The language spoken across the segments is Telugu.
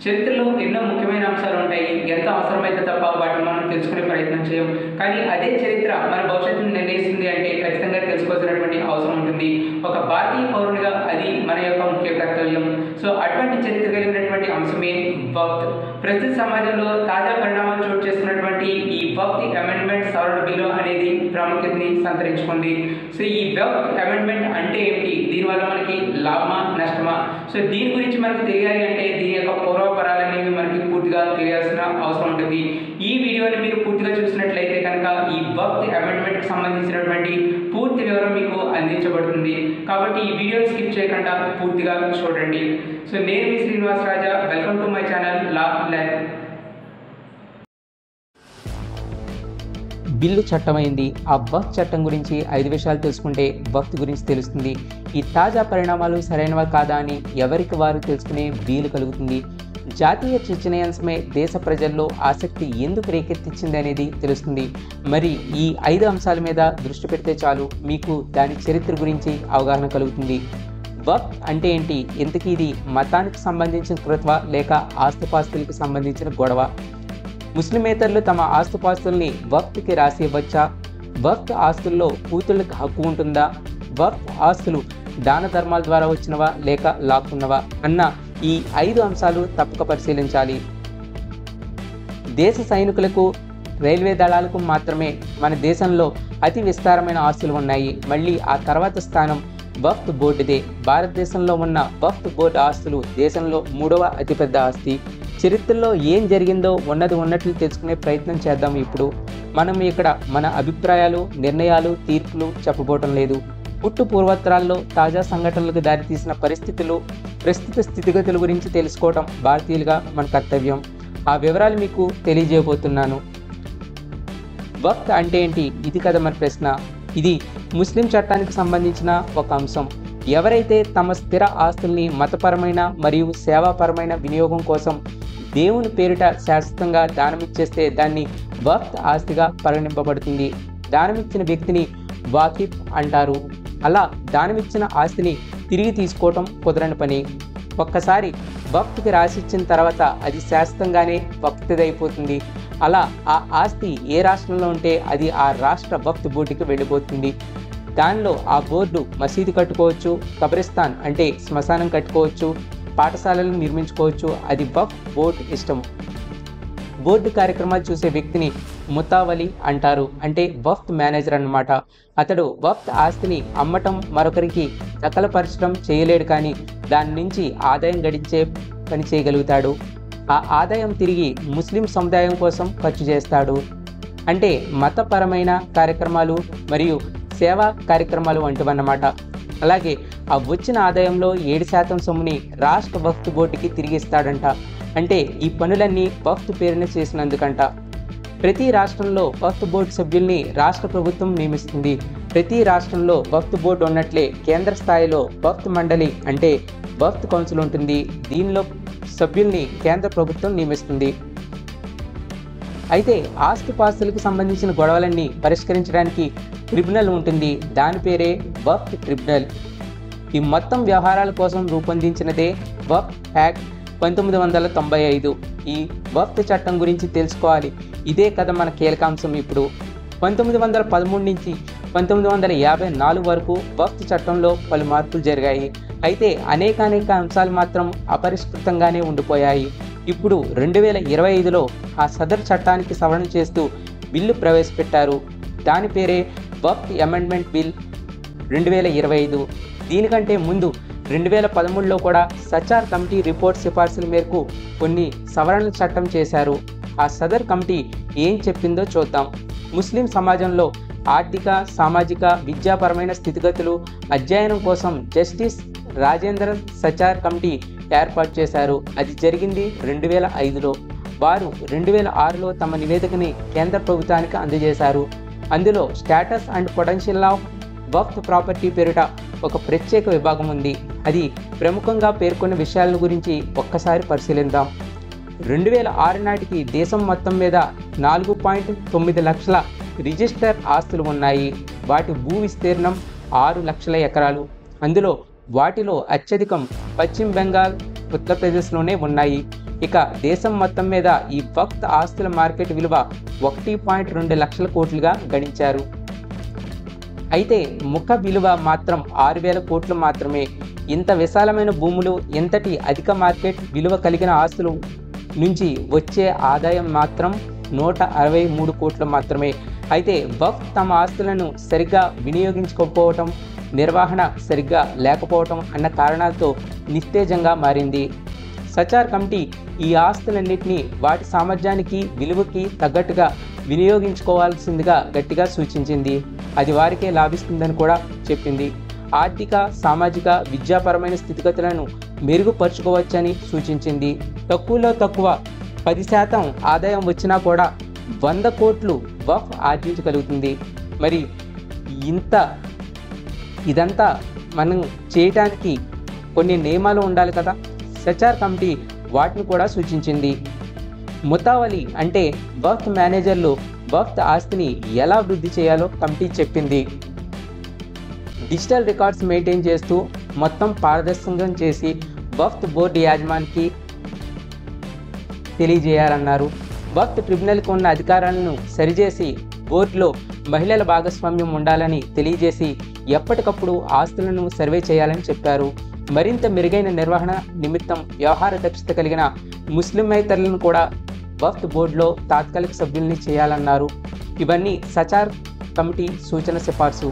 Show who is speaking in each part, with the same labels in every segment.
Speaker 1: చరిత్రలో ఎన్నో ముఖ్యమైన అంశాలు ఉంటాయి. ఎంత అవసరమైతే తప్ప వాటిని మనం తెలుసుకునే ప్రయత్నం చేయం. కానీ అదే చరిత్ర మన భవిష్యత్తును నిర్ణయిస్తుంది అంటే ఖచ్చితంగా తెలుసుకోవాల్సినటువంటి అవసరం ఉంటుంది. ఒక భారతీయ పౌరునిగా అది మన యొక్క ముఖ్య కర్తవ్యం. సో అటువంటి చరిత్ర కలిగినటువంటి అంశమే వక్ఫ్. ప్రస్తుత సమాజంలో తాజా పరిణామాలు చోటు చేసుకున్నటువంటి ఈ వక్ఫ్ అమెండ్మెంట్ సవరణ బిల్లు అనేది ప్రాముఖ్యతని సంతరించుకుంది. సో ఈ వక్ఫ్ అమెండ్మెంట్ అంటే ఏమిటి, దీనివల్ల మనకి లాభమా నష్టమా, సో దీని గురించి మనకు తెలియాలి అంటే దీని యొక్క పూర్వపరాలు అనేవి మనకి పూర్తిగా తెలియాల్సిన అవసరం ఉంటుంది. ఈ వీడియోని మీరు పూర్తిగా చూసినట్లయితే కనుక ఈ వక్ఫ్ అమెండ్మెంట్కి సంబంధించినటువంటి పూర్తి వివరం మీకు అందించబడుతుంది. కాబట్టి ఈ వీడియో స్కిప్ చేయకుండా పూర్తిగా చూడండి. సో నేను మీ Srinivas Raja, welcome to my channel law learn.
Speaker 2: Bill చట్టమైంది. ఆ వక్ఫ్ చట్టం గురించి 5 విషయాలు తెలుసుకుంటే వక్ఫ్ గురించి తెలుస్తుంది. ఈ తాజా పరిణామాలు సరైనవా కాదా అని ఎవరికి వారు తెలుసుకునే వీలు కలుగుతుంది. జాతీయ చర్చనీయాంశమే దేశ ప్రజల్లో ఆసక్తి ఎందుకు రేకెత్తించింది అనేది తెలుస్తుంది. మరి ఈ 5 అంశాల మీద దృష్టి పెడితే చాలు, మీకు దాని చరిత్ర గురించి అవగాహన కలుగుతుంది. వక్ఫ్ అంటే ఏంటి, ఇంతకీ ఇది మతానికి సంబంధించిన కృత్వ లేక ఆస్తుపాస్తులకు సంబంధించిన గొడవ? ముస్లిమేతరులు తమ ఆస్తుపాస్తుల్ని వక్ఫ్కి రాసి ఇవ్వచ్చా? వక్ఫ్ ఆస్తుల్లో కూతుళ్ళకి హక్కు ఉంటుందా? వక్ఫ్ ఆస్తులు దాన ధర్మాల ద్వారా వచ్చినవా లేక లాక్కున్నవా అన్న ఈ 5 అంశాలు తప్పక పరిశీలించాలి. దేశ సైనికులకు, రైల్వే దళాలకు మాత్రమే మన దేశంలో అతి విస్తారమైన ఆస్తులు ఉన్నాయి. మళ్ళీ ఆ తర్వాత స్థానం వక్ఫ్ బోర్డుదే. భారతదేశంలో ఉన్న వక్ఫ్ బోర్డు ఆస్తులు దేశంలో 3వ అతిపెద్ద ఆస్తి. చరిత్రలో ఏం జరిగిందో ఉన్నది ఉన్నట్లు తెలుసుకునే ప్రయత్నం చేద్దాం. ఇప్పుడు మనం ఇక్కడ మన అభిప్రాయాలు, నిర్ణయాలు, తీర్పులు చెప్పబోవటం లేదు. పుట్టు పూర్వోత్తరాల్లో తాజా సంఘటనలకు దారితీసిన పరిస్థితులు, ప్రస్తుత స్థితిగతుల గురించి తెలుసుకోవటం భారతీయులుగా మన కర్తవ్యం. ఆ వివరాలు మీకు తెలియజేయబోతున్నాను. వక్ఫ్ అంటే ఏంటి, ఇది కదా మన ప్రశ్న. ఇది ముస్లిం చట్టానికి సంబంధించిన ఒక అంశం. ఎవరైతే తమ స్థిర ఆస్తుల్ని మతపరమైన మరియు సేవాపరమైన వినియోగం కోసం దేవుని పేరిట శాశ్వతంగా దానమిచ్చేస్తే దాన్ని వక్ఫ్ ఆస్తిగా పరిగణింపబడుతుంది. దానమిచ్చిన వ్యక్తిని వాకిఫ్ అంటారు. అలా దానమిచ్చిన ఆస్తిని తిరిగి తీసుకోవటం కుదరని పని. ఒక్కసారి వక్ఫ్కి రాసిచ్చిన తర్వాత అది శాశ్వతంగానే వక్ఫ్దైపోతుంది. అలా ఆ ఆస్తి ఏ రాష్ట్రంలో ఉంటే అది ఆ రాష్ట్ర వక్ఫ్ బోర్డుకి వెళ్ళిపోతుంది. దానిలో ఆ బోర్డు మసీదు కట్టుకోవచ్చు, కబ్రిస్తాన్ అంటే శ్మశానం కట్టుకోవచ్చు, పాఠశాలలు నిర్మించుకోవచ్చు. అది వక్ఫ్ బోర్డు ఇష్టం. బోర్డు కార్యక్రమాలు చూసే వ్యక్తిని ముతావలి అంటారు, అంటే వక్ఫ్ మేనేజర్ అన్నమాట. అతడు వక్ఫ్ ఆస్తిని అమ్మటం, మరొకరికి దఖలుపరచడం చేయలేడు, కానీ దాని నుంచి ఆదాయం గడించే పని చేయగలుగుతాడు. ఆ ఆదాయం తిరిగి ముస్లిం సముదాయం కోసం ఖర్చు చేస్తాడు. అంటే మతపరమైన కార్యక్రమాలు మరియు సేవా కార్యక్రమాలు వంటివన్నమాట. అలాగే ఆ వచ్చిన ఆదాయంలో 7% సొమ్ముని రాష్ట్ర వక్ఫ్ బోర్డుకి తిరిగి ఇస్తాడంట. అంటే ఈ పనులన్నీ వక్ఫ్ పేరున చేసినందుకంట. ప్రతి రాష్ట్రంలో వక్ఫ్ బోర్డు సభ్యుల్ని రాష్ట్ర ప్రభుత్వం నియమిస్తుంది. ప్రతి రాష్ట్రంలో వక్ఫ్ బోర్డు ఉన్నట్లే కేంద్ర స్థాయిలో వక్ఫ్ మండలి అంటే వక్ఫ్ కౌన్సిల్ ఉంటుంది. దీనిలో సభ్యుల్ని కేంద్ర ప్రభుత్వం నియమిస్తుంది. అయితే ఆస్తిపాస్తులకు సంబంధించిన గొడవలన్నీ పరిష్కరించడానికి ట్రిబ్యునల్ ఉంటుంది. దాని పేరే వక్ఫ్ ట్రిబ్యునల్. ఈ మొత్తం వ్యవహారాల కోసం రూపొందించినదే వక్ఫ్ యాక్ట్ 1995. ఈ వక్ఫ్ చట్టం గురించి తెలుసుకోవాలి. ఇదే కదా మన కీలకాంశం. ఇప్పుడు 1913 నుంచి 1954 వరకు వక్ఫ్ చట్టంలో పలు మార్పులు జరిగాయి. అయితే అనేక అంశాలు మాత్రం అపరిష్కృతంగానే ఉండిపోయాయి. ఇప్పుడు 2025లో ఆ సదర్ చట్టానికి సవరణ చేస్తూ బిల్లు ప్రవేశపెట్టారు. దాని పేరే వక్ఫ్ అమెండ్మెంట్ బిల్ 2025. దీనికంటే ముందు 2013లో కూడా సచార్ కమిటీ రిపోర్ట్ సిఫార్సుల మేరకు కొన్ని సవరణల చట్టం చేశారు. ఆ సదర్ కమిటీ ఏం చెప్పిందో చూద్దాం. ముస్లిం సమాజంలో ఆర్థిక, సామాజిక, విద్యాపరమైన స్థితిగతులు అధ్యయనం కోసం జస్టిస్ రాజేంద్ర సచార్ కమిటీ ఏర్పాటు చేశారు. అది జరిగింది 2005లో. వారు 2006లో తమ నివేదికని కేంద్ర ప్రభుత్వానికి అందజేశారు. అందులో status and potential of Waqf property పేరిట ఒక ప్రత్యేక విభాగం ఉంది. అది ప్రముఖంగా పేర్కొన్న విషయాల గురించి ఒక్కసారి పరిశీలిద్దాం. 2006 నాటికి దేశం మొత్తం మీద 4.9 లక్షల రిజిస్టర్ ఆస్తులు ఉన్నాయి. వాటి భూ విస్తీర్ణం 6 లక్షల ఎకరాలు. అందులో వాటిలో అత్యధికం పశ్చిమ బెంగాల్, ఉత్తరప్రదేశ్లోనే ఉన్నాయి. ఇక దేశం మొత్తం మీద ఈ వక్ఫ్ ఆస్తుల మార్కెట్ విలువ 1.2 లక్షల కోట్లుగా గణించారు. అయితే ముఖ విలువ మాత్రం 6,000 కోట్లు మాత్రమే. ఇంత విశాలమైన భూములు, ఇంతటి అధిక మార్కెట్ విలువ కలిగిన ఆస్తులు నుంచి వచ్చే ఆదాయం మాత్రం 163 కోట్లు మాత్రమే. అయితే వక్ఫ్ తమ ఆస్తులను సరిగ్గా వినియోగించుకోకపోవటం, నిర్వహణ సరిగ్గా లేకపోవటం అన్న కారణాలతో నిస్తేజంగా మారింది. సచార్ కమిటీ ఈ ఆస్తులన్నింటినీ వాటి సామర్థ్యానికి, విలువకి తగ్గట్టుగా వినియోగించుకోవాల్సిందిగా గట్టిగా సూచించింది. అది వారికే లాభిస్తుందని కూడా చెప్పింది. ఆర్థిక, సామాజిక, విద్యాపరమైన స్థితిగతులను మెరుగుపరుచుకోవచ్చని సూచించింది. తక్కువలో తక్కువ 10% ఆదాయం వచ్చినా కూడా 100 కోట్లు వక్ఫ్ ఆర్జించగలుగుతుంది. మరి ఇదంతా మనం చేయటానికి కొన్ని నియమాలు ఉండాలి కదా. సచార్ కమిటీ వాటిని కూడా సూచించింది. ముతావలి అంటే వక్ఫ్ మేనేజర్లు వక్ఫ్ ఆస్తిని ఎలా వృద్ధి చేయాలో కమిటీ చెప్పింది. డిజిటల్ రికార్డ్స్ మెయింటైన్ చేస్తూ మొత్తం పారదర్శకం చేసి వక్ఫ్ బోర్డు యాజమానికి తెలియజేయాలన్నారు. వక్ఫ్ ట్రిబ్యునల్కి ఉన్న అధికారాలను సరిచేసి బోర్డులో మహిళల భాగస్వామ్యం ఉండాలని తెలియజేసి ఎప్పటికప్పుడు ఆస్తులను సర్వే చేయాలని చెప్పారు. మరింత మెరుగైన నిర్వహణ నిమిత్తం వ్యవహార దక్షత కలిగిన ముస్లిమేతరులను కూడా వక్ఫ్ బోర్డులో తాత్కాలిక సభ్యుల్ని చేయాలన్నారు. ఇవన్నీ సచార్ కమిటీ సూచన సిఫార్సు.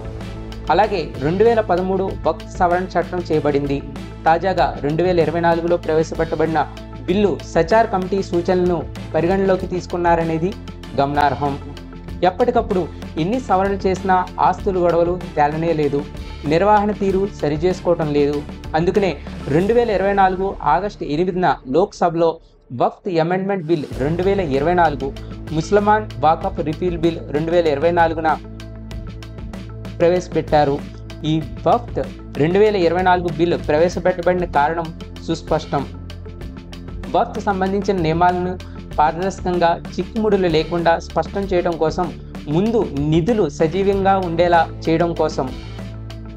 Speaker 2: అలాగే 2013 వక్ఫ్ సవరణ చట్టం చేయబడింది. తాజాగా 2024లో ప్రవేశపెట్టబడిన బిల్లు సచార్ కమిటీ సూచనలను పరిగణలోకి తీసుకున్నారనేది గమనార్హం. ఎప్పటికప్పుడు ఎన్ని సవరణలు చేసినా ఆస్తుల గొడవలు తేలనే లేదు, నిర్వహణ తీరు సరిచేసుకోవటం లేదు. అందుకనే 2024 ఆగస్టు 8న లోక్సభలో వక్ఫ్ అమెండ్మెంట్ బిల్ 2024, ముస్లిమాన్ వాకఫ్ రిపీల్ బిల్ 2024న ప్రవేశపెట్టారు. ఈ వక్ఫ్ 2024 బిల్లు ప్రవేశపెట్టబడిన కారణం సుస్పష్టం. వక్ఫ్ సంబంధించిన నియమాలను పారదర్శకంగా, చిక్కుముడులు లేకుండా స్పష్టం చేయడం కోసం, ముందు నిధులు సజీవంగా ఉండేలా చేయడం కోసం,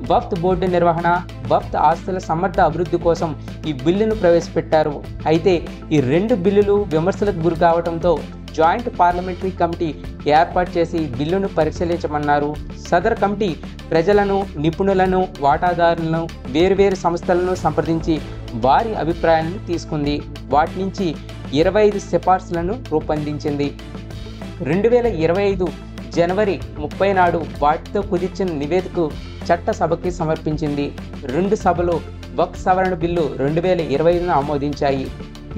Speaker 2: వక్ఫ్ బోర్డు నిర్వహణ, వక్ఫ్ ఆస్తుల సమర్థ అభివృద్ధి కోసం ఈ బిల్లును ప్రవేశపెట్టారు. అయితే ఈ 2 బిల్లులు విమర్శలకు గురి కావడంతో జాయింట్ పార్లమెంటరీ కమిటీ ఏర్పాటు చేసి బిల్లును పరిశీలించమన్నారు. సదర్ కమిటీ ప్రజలను, నిపుణులను, వాటాదారులను, వేర్వేరు సంస్థలను సంప్రదించి వారి అభిప్రాయాలను తీసుకుంది. వాటి నుంచి 25 సిఫార్సులను రూపొందించింది. 2025 జనవరి 30 నాడు వాటితో కుదిర్చిన నివేదికకు చట్టసభకి సమర్పించింది. 2 సభలు వక్ఫ్ సవరణ బిల్లు 2025ను ఆమోదించాయి.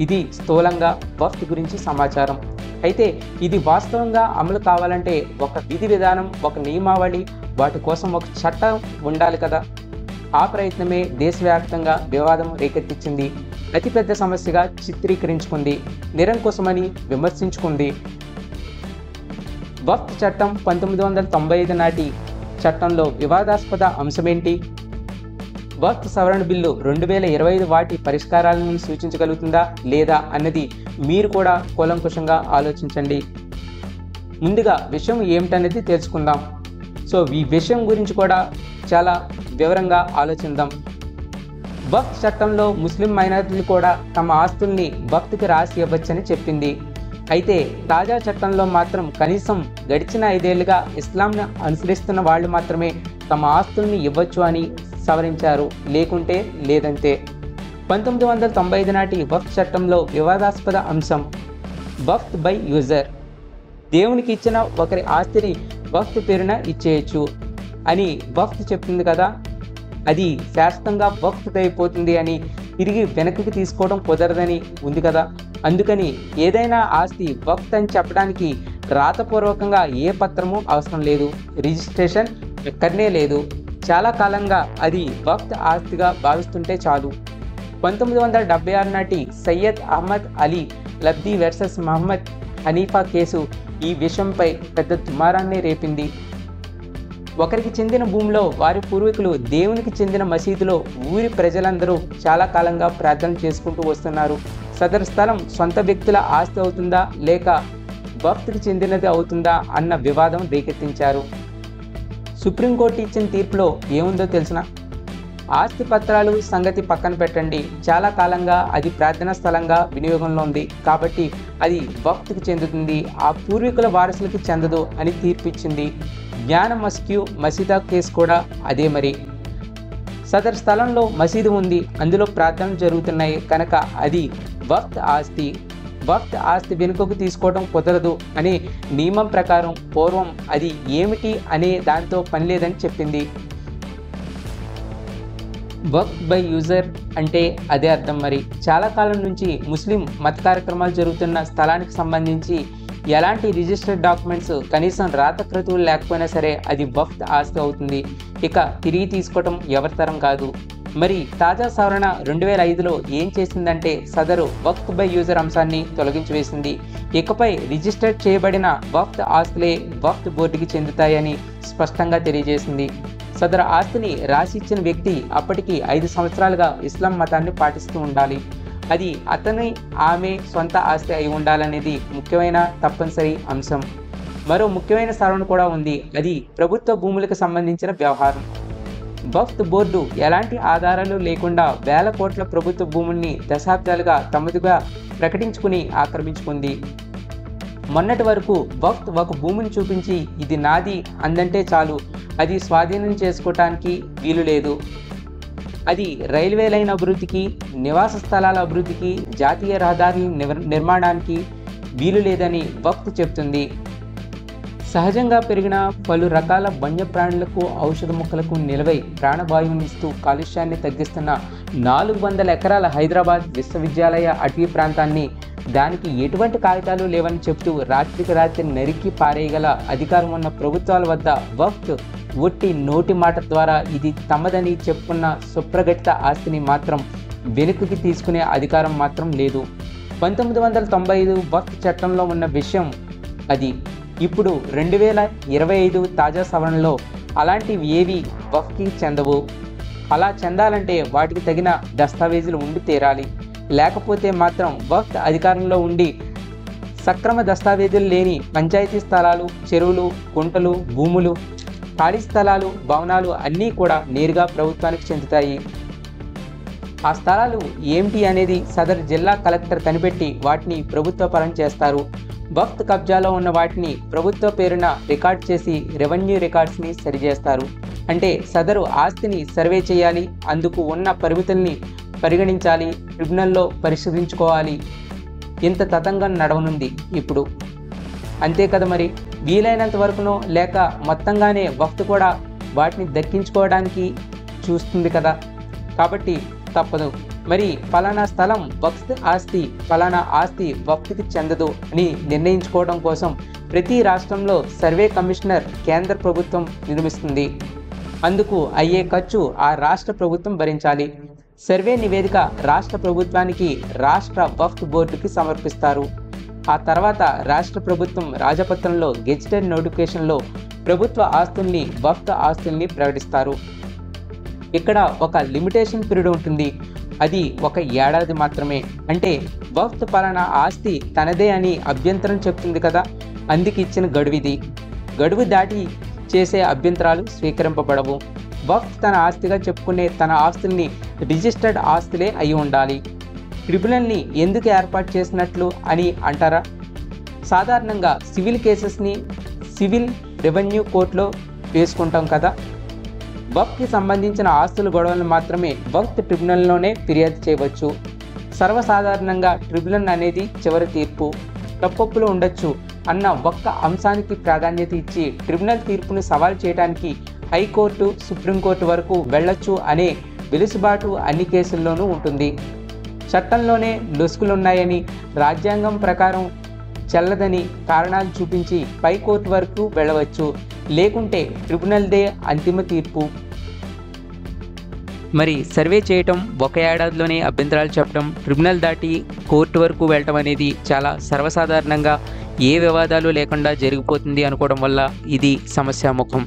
Speaker 2: ఇది స్థూలంగా వక్ఫ్ గురించి సమాచారం. అయితే ఇది వాస్తవంగా అమలు కావాలంటే ఒక విధి విధానం, ఒక నియమావళి, వాటి కోసం ఒక చట్టం ఉండాలి కదా. ఆ ప్రయత్నమే దేశవ్యాప్తంగా వివాదం రేకెత్తించింది. అతిపెద్ద సమస్యగా చిత్రీకరించుకుంది, నిరంకుశమని విమర్శించుకుంది. వక్ఫ్ చట్టం 1995 నాటి చట్టంలో వివాదాస్పద అంశమేంటి? వక్ఫ్ సవరణ బిల్లు 2025 వాటి పరిష్కారాలను సూచించగలుగుతుందా లేదా అన్నది మీరు కూడా కూలంకుషంగా ఆలోచించండి. ముందుగా విషయం ఏమిటనేది తెలుసుకుందాం. సో ఈ విషయం గురించి కూడా చాలా వివరంగా ఆలోచిద్దాం. వక్ఫ్ చట్టంలో ముస్లిం మైనారిటీలు కూడా తమ ఆస్తుల్ని వక్ఫ్కి రాసి ఇవ్వచ్చని చెప్పింది. అయితే తాజా చట్టంలో మాత్రం కనీసం గడిచిన 5 ఏళ్లుగా ఇస్లాంను అనుసరిస్తున్న వాళ్ళు మాత్రమే తమ ఆస్తుల్ని ఇవ్వచ్చు అని సవరించారు. లేకుంటే లేదంతే. 1995 నాటి వక్ఫ్ చట్టంలో వివాదాస్పద అంశం వక్ఫ్ బై యూజర్. దేవునికి ఇచ్చిన ఒకరి ఆస్తిని వక్ఫ్ పేరున ఇచ్చేయచ్చు అని వక్ఫ్ చెప్తుంది కదా. అది శాశ్వతంగా వక్ఫ్ అయిపోతుంది అని, తిరిగి వెనక్కి తీసుకోవడం కుదరదని ఉంది కదా. అందుకని ఏదైనా ఆస్తి వక్ఫ్ అని చెప్పడానికి రాతపూర్వకంగా ఏ పత్రము అవసరం లేదు, రిజిస్ట్రేషన్ ఎక్కడనే లేదు. చాలా కాలంగా అది వక్ఫ్ ఆస్తిగా భావిస్తుంటే చాలు. 1976 నాటి సయ్యద్ అహ్మద్ అలీ లబ్ది వర్సెస్ మహమ్మద్ హనీఫా కేసు ఈ విషయంపై పెద్ద దుమారాన్ని రేపింది. ఒకరికి చెందిన భూమిలో వారి పూర్వీకులు దేవునికి చెందిన మసీదులో ఊరి ప్రజలందరూ చాలా కాలంగా ప్రార్థన చేసుకుంటూ వస్తున్నారు. సదరు స్థలం సొంత వ్యక్తుల ఆస్తి అవుతుందా లేక వక్ఫ్కి చెందినది అవుతుందా అన్న వివాదం రేకెత్తించారు. సుప్రీంకోర్టు ఇచ్చిన తీర్పులో ఏముందో తెలిసిన ఆస్తి పత్రాలు సంగతి పక్కన పెట్టండి, చాలా కాలంగా అది ప్రార్థనా స్థలంగా వినియోగంలో ఉంది కాబట్టి అది వక్ఫ్కి చెందుతుంది, ఆ పూర్వీకుల వారసులకి చెందదు అని తీర్పిచ్చింది. జ్ఞాన మస్క్యూ మసీదా కేసు కూడా అదే. మరి సదర్ స్థలంలో మసీదు ఉంది, అందులో ప్రార్థనలు జరుగుతున్నాయి కనుక అది వక్ఫ్ ఆస్తి. వక్ఫ్ ఆస్తి వెనుకకు తీసుకోవడం కుదరదు అనే నియమం ప్రకారం పూర్వం అది ఏమిటి అనే దాంతో పని లేదని చెప్పింది. వక్ఫ్ బై యూజర్ అంటే అదే అర్థం. మరి చాలా కాలం నుంచి ముస్లిం మత కార్యక్రమాలు జరుగుతున్న స్థలానికి సంబంధించి ఎలాంటి రిజిస్టర్డ్ డాక్యుమెంట్స్ కనీసం రాతకృతువులు లేకపోయినా సరే అది వక్ఫ్ ఆస్తి అవుతుంది. ఇక తిరిగి తీసుకోవటం ఎవరి తరం కాదు. మరి తాజా సవరణ 2005లో ఏం చేసిందంటే సదరు వక్ఫ్ బై యూజర్ అంశాన్ని తొలగించి వేసింది. ఇకపై రిజిస్టర్ చేయబడిన వక్ఫ్ ఆస్తులే వక్ఫ్ బోర్డుకి చెందుతాయని స్పష్టంగా తెలియజేసింది. సదరు ఆస్తిని రాసిచ్చిన వ్యక్తి అప్పటికి 5 సంవత్సరాలుగా ఇస్లాం మతాన్ని పాటిస్తూ ఉండాలి. అది అతని ఆమె సొంత ఆస్తి అయి ఉండాలనేది ముఖ్యమైన తప్పనిసరి అంశం. మరో ముఖ్యమైన సవరణ కూడా ఉంది, అది ప్రభుత్వ భూములకు సంబంధించిన వ్యవహారం. వక్ఫ్ బోర్డు ఎలాంటి ఆధారాలు లేకుండా వేల కోట్ల ప్రభుత్వ భూముల్ని దశాబ్దాలుగా తమదిగా ప్రకటించుకుని ఆక్రమించుకుంది. మొన్నటి వరకు వక్ఫ్ ఒక భూమిని చూపించి ఇది నాది అందంటే చాలు, అది స్వాధీనం చేసుకోవటానికి వీలు లేదు. అది రైల్వే లైన్ అభివృద్ధికి, నివాస స్థలాల అభివృద్ధికి, జాతీయ రహదారుల నిర్మాణానికి వీలు లేదని వక్ఫ్ చెప్తుంది. సహజంగా పెరిగిన పలు రకాల వన్యప్రాణులకు, ఔషధ మొక్కలకు నిలవై ప్రాణవాయువునిస్తూ కాలుష్యాన్ని తగ్గిస్తున్న 400 ఎకరాల హైదరాబాద్ విశ్వవిద్యాలయ అటవీ ప్రాంతాన్ని దానికి ఎటువంటి కాగితాలు లేవని చెప్తూ రాత్రికి రాత్రి నరికి పారేయగల అధికారం ఉన్న ప్రభుత్వాల వద్ద వక్ఫ్ ఒట్టి నోటి మాట ద్వారా ఇది తమదని చెప్పుకున్న సుప్రగటిత ఆస్తిని మాత్రం వెనుకకి తీసుకునే అధికారం మాత్రం లేదు. 1995 వక్ఫ్ చట్టంలో ఉన్న విషయం అది. ఇప్పుడు 2025 తాజా సవరణలో అలాంటివి ఏవి వక్ఫ్కి చెందవు. అలా చెందాలంటే వాటికి తగిన దస్తావేజులు ఉండి తీరాలి. లేకపోతే మాత్రం వక్ఫ్ అధికారంలో ఉండి సక్రమ దస్తావేజులు లేని పంచాయతీ స్థలాలు, చెరువులు, కుంటలు, భూములు, ఖాళీ స్థలాలు, భవనాలు అన్నీ కూడా నేరుగా ప్రభుత్వానికి చెందుతాయి. ఆ స్థలాలు ఏమిటి అనేది సదర్ జిల్లా కలెక్టర్ కనిపెట్టి వాటిని ప్రభుత్వ పరం చేస్తారు. వక్ఫ్ కబ్జాలో ఉన్న వాటిని ప్రభుత్వ పేరున రికార్డ్ చేసి రెవెన్యూ రికార్డ్స్ని సరిచేస్తారు. అంటే సదరు ఆస్తిని సర్వే చేయాలి, అందుకు ఉన్న పరిమితుల్ని పరిగణించాలి, ట్రిబ్యునల్లో పరిశీలించుకోవాలి. ఇంత తతంగం నడవనుంది ఇప్పుడు. అంతే కదా మరి. వీలైనంత వరకునో లేక మొత్తంగానే వక్ఫ్ కూడా వాటిని దక్కించుకోవడానికి చూస్తుంది కదా. కాబట్టి తప్పదు. మరి ఫలానా స్థలం వక్ఫ్ ఆస్తి, ఫలానా ఆస్తి వక్ఫ్కి చెందదు అని నిర్ణయించుకోవడం కోసం ప్రతి రాష్ట్రంలో సర్వే కమిషనర్ కేంద్ర ప్రభుత్వం నిర్మిస్తుంది. అందుకు అయ్యే ఖర్చు ఆ రాష్ట్ర ప్రభుత్వం భరించాలి. సర్వే నివేదిక రాష్ట్ర ప్రభుత్వానికి, రాష్ట్ర వక్ఫ్ బోర్డుకి సమర్పిస్తారు. ఆ తర్వాత రాష్ట్ర ప్రభుత్వం రాజపత్రంలో గెజిటెడ్ నోటిఫికేషన్లో ప్రభుత్వ ఆస్తుల్ని, వక్ఫ్ ఆస్తుల్ని ప్రకటిస్తారు. ఇక్కడ ఒక లిమిటేషన్ పీరియడ్ ఉంటుంది, అది 1 ఏడాది మాత్రమే. అంటే వక్ఫ్ పలానా ఆస్తి తనదే అని అభ్యంతరం చెప్తుంది కదా, అందుకు ఇచ్చిన గడువిది. గడువు దాటి చేసే అభ్యంతరాలు స్వీకరింపబడవు. వక్ఫ్ తన ఆస్తిగా చెప్పుకునే తన ఆస్తుల్ని రిజిస్టర్డ్ ఆస్తులే అయి ఉండాలి. ట్రిబ్యునల్ని ఎందుకు ఏర్పాటు చేసినట్లు అని అంటారా? సాధారణంగా సివిల్ కేసెస్ని సివిల్ రెవెన్యూ కోర్టులో వేసుకుంటాం కదా. వక్ఫ్కి సంబంధించిన ఆస్తుల గొడవలను మాత్రమే వక్ఫ్ ట్రిబ్యునల్లోనే ఫిర్యాదు చేయవచ్చు. సర్వసాధారణంగా ట్రిబ్యునల్ అనేది చివరి తీర్పు. తప్పొప్పులు ఉండొచ్చు అన్న ఒక్క అంశానికి ప్రాధాన్యత ఇచ్చి ట్రిబ్యునల్ తీర్పును సవాల్ చేయడానికి హైకోర్టు, సుప్రీంకోర్టు వరకు వెళ్ళొచ్చు అనే వెలుసుబాటు అన్ని కేసుల్లోనూ ఉంటుంది. చట్టంలోనే లొసుకులున్నాయని, రాజ్యాంగం ప్రకారం చెల్లదని కారణాలు చూపించి పైకోర్టు వరకు వెళ్ళవచ్చు. లేకుంటే ట్రిబ్యునల్దే అంతిమ తీర్పు. మరి సర్వే చేయటం, 1 ఏడాదిలోనే అభ్యంతరాలు చెప్పడం, ట్రిబ్యునల్ దాటి కోర్టు వరకు వెళ్ళటం అనేది చాలా సర్వసాధారణంగా ఏ వివాదాలు లేకుండా జరిగిపోతుంది అనుకోవడం వల్ల ఇది సమస్యాముఖం.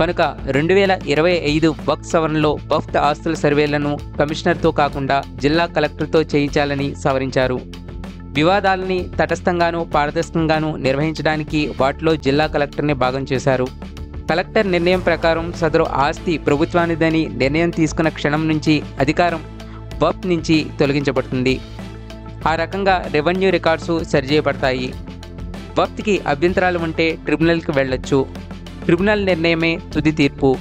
Speaker 2: కనుక 2025 వక్ఫ్ సవరణలో వక్ఫ్ ఆస్తుల సర్వేలను కమిషనర్తో కాకుండా జిల్లా కలెక్టర్తో చేయించాలని సవరించారు. వివాదాలని తటస్థంగానూ పారదర్శకంగానూ నిర్వహించడానికి వాటిలో జిల్లా కలెక్టర్ని భాగం చేశారు. కలెక్టర్ నిర్ణయం ప్రకారం సదరు ఆస్తి ప్రభుత్వానిదని నిర్ణయం తీసుకున్న క్షణం నుంచి అధికారం వక్ఫ్ నుంచి తొలగించబడుతుంది. ఆ రకంగా రెవెన్యూ రికార్డ్స్ సరిచేయబడతాయి. వక్ఫ్కి అభ్యంతరాలు ఉంటే ట్రిబ్యునల్కి వెళ్ళొచ్చు. ట్రిబ్యునల్ నిర్ణయమే తుది తీర్పు.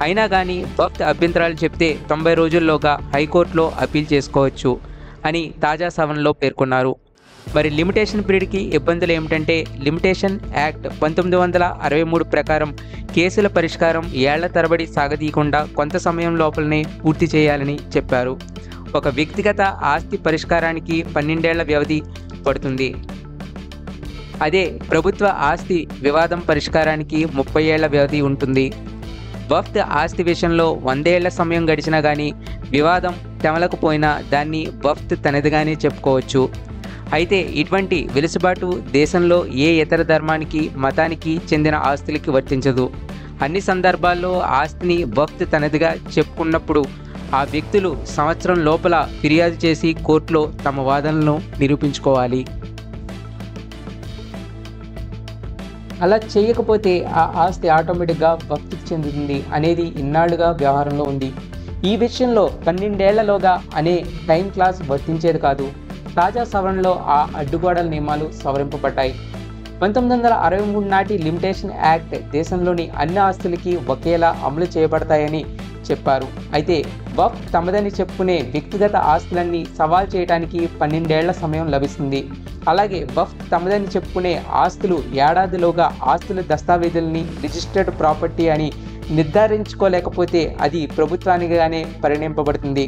Speaker 2: అయినా కానీ వక్ఫ్ అభ్యంతరాలు చెప్తే 90 రోజుల్లోగా హైకోర్టులో అప్పీల్ చేసుకోవచ్చు అని తాజా సవరణలో పేర్కొన్నారు. మరి లిమిటేషన్ పీరియడ్కి ఇబ్బందులు ఏమిటంటే, లిమిటేషన్ యాక్ట్ 1963 ప్రకారం కేసుల పరిష్కారం ఏళ్ల తరబడి సాగదీయకుండా కొంత సమయం లోపలనే పూర్తి చేయాలని చెప్పారు. ఒక వ్యక్తిగత ఆస్తి పరిష్కారానికి 12 ఏళ్ల వ్యవధి పడుతుంది. అదే ప్రభుత్వ ఆస్తి వివాదం పరిష్కారానికి 30 ఏళ్ల వ్యవధి ఉంటుంది. వక్ఫ్ ఆస్తి విషయంలో 100 ఏళ్ల సమయం గడిచినా కానీ వివాదం తెమలకపోయినా దాన్ని వక్ఫ్ తనదిగానే చెప్పుకోవచ్చు. అయితే ఇటువంటి వెలుసుబాటు దేశంలో ఏ ఇతర ధర్మానికి మతానికి చెందిన ఆస్తులకి వర్తించదు. అన్ని సందర్భాల్లో ఆస్తిని వక్ఫ్ తనదిగా చెప్పుకున్నప్పుడు ఆ వ్యక్తులు సంవత్సరం లోపల ఫిర్యాదు చేసి కోర్టులో తమ వాదనలను నిరూపించుకోవాలి. అలా చేయకపోతే ఆ ఆస్తి ఆటోమేటిక్గా వక్ఫ్కి చెందుతుంది అనేది ఇన్నాళ్లుగా వ్యవహారంలో ఉంది. ఈ విషయంలో 12 ఏళ్లలోగా అనే టైం క్లాస్ వర్తించేది కాదు. తాజా సవరణలో ఆ అడ్డుగోడల నియమాలు సవరింపబడ్డాయి. 1963 నాటి లిమిటేషన్ యాక్ట్ దేశంలోని అన్ని ఆస్తులకి ఒకేలా అమలు చేయబడతాయని చెప్పారు. అయితే వక్ఫ్ తమదని చెప్పుకునే వ్యక్తిగత ఆస్తులన్నీ సవాల్ చేయడానికి 12 ఏళ్ల సమయం లభిస్తుంది. అలాగే వక్ఫ్ తమదని చెప్పుకునే ఆస్తులు ఏడాదిలోగా ఆస్తుల దస్తావేజుల్ని రిజిస్టర్డ్ ప్రాపర్టీ అని నిర్ధారించుకోలేకపోతే అది ప్రభుత్వానిగానే పరిగణింపబడుతుంది.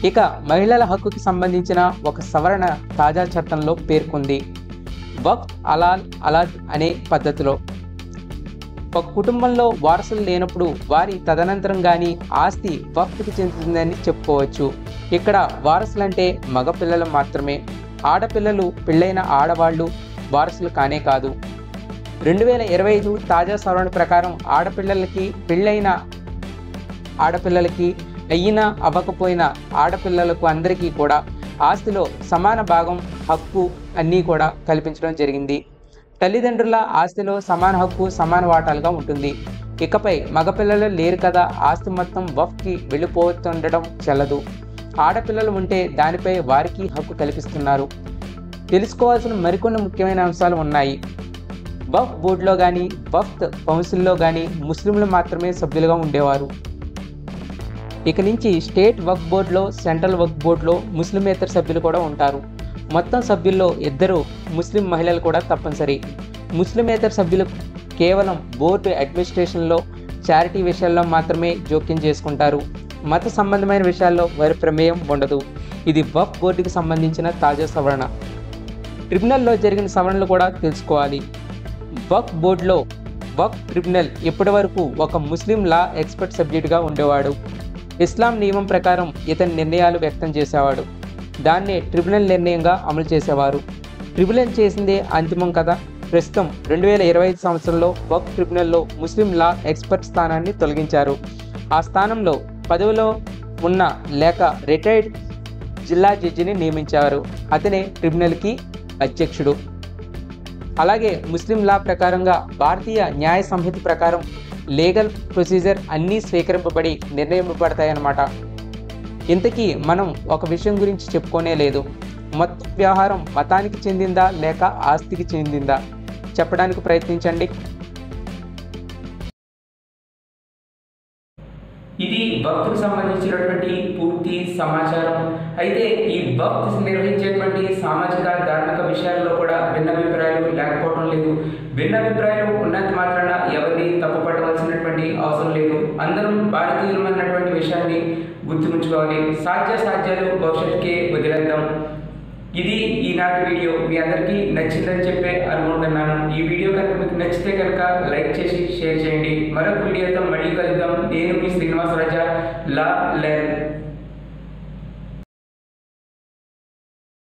Speaker 2: ఇక మహిళల హక్కుకి సంబంధించిన ఒక సవరణ తాజా చట్టంలో పేర్కొంది. వక్ఫ్ అలాద్ అనే పద్ధతిలో ఒక కుటుంబంలో వారసులు లేనప్పుడు వారి తదనంతరం కానీ ఆస్తి వక్ఫ్కి చెందుతుందని చెప్పుకోవచ్చు. ఇక్కడ వారసులంటే మగపిల్లలు మాత్రమే. ఆడపిల్లలు పెళ్ళైన ఆడవాళ్లు వారసులు కానే కాదు. 2025 తాజా సవరణ ప్రకారం ఆడపిల్లలకి పెళ్ళైన ఆడపిల్లలకి అయినా అవ్వకపోయినా ఆడపిల్లలకు అందరికీ కూడా ఆస్తిలో సమాన భాగం హక్కు అన్నీ కూడా కల్పించడం జరిగింది. తల్లిదండ్రుల ఆస్తిలో సమాన హక్కు సమాన వాటాలుగా ఉంటుంది. ఇకపై మగపిల్లలు లేరు కదా ఆస్తి మొత్తం వక్ఫ్కి వెళ్ళిపోతుండడం చెల్లదు. ఆడపిల్లలు ఉంటే దానిపై వారికి హక్కు కల్పిస్తున్నారు. తెలుసుకోవాల్సిన మరికొన్ని ముఖ్యమైన అంశాలు ఉన్నాయి. వక్ఫ్ బోర్డులో కానీ వక్ఫ్ కౌన్సిల్లో కానీ ముస్లింలు మాత్రమే సభ్యులుగా ఉండేవారు. ఇక నుంచి స్టేట్ వక్ఫ్ బోర్డులో సెంట్రల్ వక్ఫ్ బోర్డులో ముస్లిమేతర సభ్యులు కూడా ఉంటారు. మొత్తం సభ్యుల్లో 2 ముస్లిం మహిళలు కూడా తప్పనిసరి. ముస్లిమేతర సభ్యులు కేవలం బోర్డు అడ్మినిస్ట్రేషన్లో చారిటీ విషయాల్లో మాత్రమే జోక్యం చేసుకుంటారు. మత సంబంధమైన విషయాల్లో వారి ప్రమేయం ఉండదు. ఇది వక్ఫ్ బోర్డుకి సంబంధించిన తాజా సవరణ. ట్రిబ్యునల్లో జరిగిన సవరణలు కూడా తెలుసుకోవాలి. వక్ఫ్ బోర్డులో వక్ఫ్ ట్రిబ్యునల్ ఇప్పటి వరకు ఒక ముస్లిం లా ఎక్స్పర్ట్ సబ్జెక్టుగా ఉండేవాడు. ఇస్లాం నియమం ప్రకారం ఇతని నిర్ణయాలు వ్యక్తం చేసేవాడు. దాన్నే ట్రిబ్యునల్ నిర్ణయంగా అమలు చేసేవారు. ట్రిబ్యునల్ చేసిందే అంతిమం కదా. ప్రస్తుతం 2025 సంవత్సరంలో వక్ఫ్ ట్రిబ్యునల్లో ముస్లిం లా ఎక్స్పర్ట్ స్థానాన్ని తొలగించారు. ఆ స్థానంలో పదవిలో ఉన్న లేక రిటైర్డ్ జిల్లా జడ్జిని నియమించారు. అతనే ట్రిబ్యునల్కి అధ్యక్షుడు. అలాగే ముస్లిం లా ప్రకారంగా భారతీయ న్యాయ సంహిత ప్రకారం లీగల్ ప్రొసీజర్ అన్నీ స్వీకరింపబడి నిర్ణయింపబడతాయన్నమాట. ఇంతకీ మనం ఒక విషయం గురించి చెప్పుకోనే లేదు. మొత్తం వ్యవహారం మతానికి చెందిందా లేక ఆస్తికి చెందిందా చెప్పడానికి ప్రయత్నించండి.
Speaker 1: ఇది వక్ఫ్కు సంబంధించినటువంటి పూర్తి సమాచారం. అయితే ఈ వక్ఫ్ నిర్వహించేటువంటి సామాజిక ధార్మిక విషయాల్లో కూడా భిన్నాభిప్రాయాలు లేకపోవడం లేదు. భిన్నాభిప్రాయాలు ఉన్నంత మాత్రాన ఎవరిని తప్పుపట్టవలసినటువంటి అవసరం లేదు. అందరం భారతీయులమైనటువంటి విషయాన్ని గుర్తుంచుకోవాలి. సాధ్యాలు భవిష్యత్తుకే వదిలేద్దాం. ఇది ఈనాటి వీడియో. మీ అందరికీ నచ్చిందని చెప్పి అనుకుంటున్నాను. ఈ వీడియో కనుక మీకు నచ్చితే కనుక లైక్ చేసి షేర్ చేయండి. మరొక వీడియోతో మళ్ళీ కలుద్దాం. నేను మీ శ్రీనివాసరాజా లా లెర్న్.